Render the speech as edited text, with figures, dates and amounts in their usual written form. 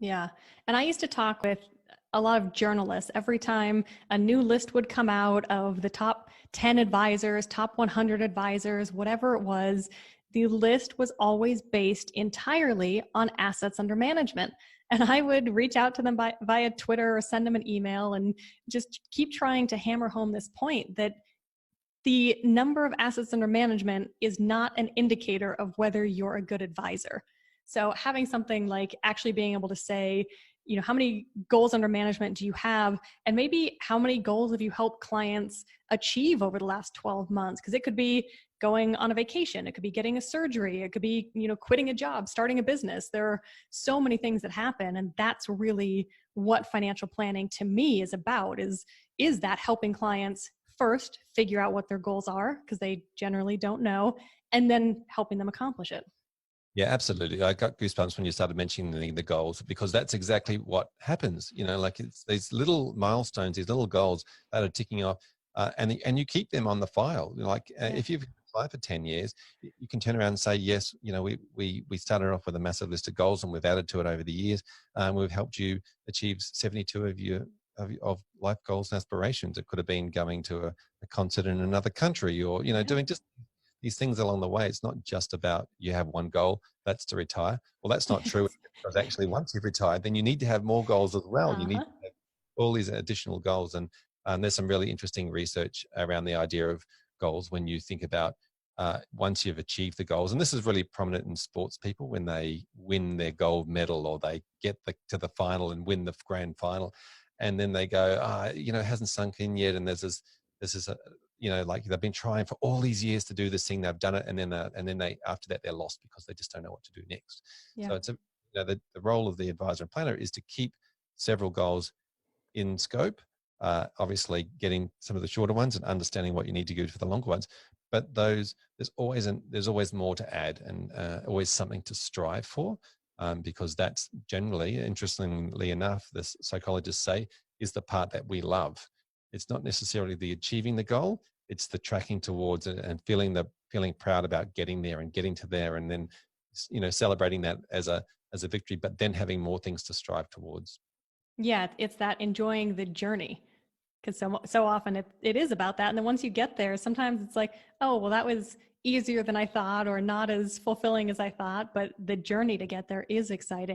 Yeah. And I used to talk with a lot of journalists every time a new list would come out of the top 10 advisors, top 100 advisors, whatever it was. The list was always based entirely on assets under management. And I would reach out to them via Twitter or send them an email and just keep trying to hammer home this point that the number of assets under management is not an indicator of whether you're a good advisor. So having something like actually being able to say, how many goals under management do you have? And maybe how many goals have you helped clients achieve over the last 12 months? Because it could be going on a vacation. It could be getting a surgery. It could be, quitting a job, starting a business. There are so many things that happen. And that's really what financial planning to me is about, is that helping clients first figure out what their goals are, because they generally don't know, and then helping them accomplish it. Yeah, absolutely. I got goosebumps when you started mentioning the goals, because that's exactly what happens. Like it's these little milestones, these little goals that are ticking off, and you keep them on the file. Yeah. If you've applied for 10 years, you can turn around and say, yes, we started off with a massive list of goals and we've added to it over the years. We've helped you achieve 72 of life goals and aspirations. It could have been going to a concert in another country, or doing just these things along the way. It's not just about you have one goal, that's to retire. Well, that's not true, Yes. because actually once you've retired, then you need to have more goals as well. You need Uh-huh. to have all these additional goals. And there's some really interesting research around the idea of goals when you think about once you've achieved the goals. And this is really prominent in sports people when they win their gold medal, or they get to the final and win the grand final. And then they go, it hasn't sunk in yet. And this is a, like they've been trying for all these years to do this thing, they've done it, and then they after that they're lost because they just don't know what to do next. Yeah. So it's the role of the advisor and planner is to keep several goals in scope. Obviously, getting some of the shorter ones and understanding what you need to do for the longer ones. But there's always more to add, and always something to strive for, because that's generally, interestingly enough, the psychologists say, is the part that we love. It's not necessarily the achieving the goal; it's the tracking towards it and feeling proud about getting there and getting to there, and then celebrating that as a victory, but then having more things to strive towards. Yeah, it's that enjoying the journey, because so often it is about that. And then once you get there, sometimes it's like, oh, well, that was easier than I thought, or not as fulfilling as I thought. But the journey to get there is exciting.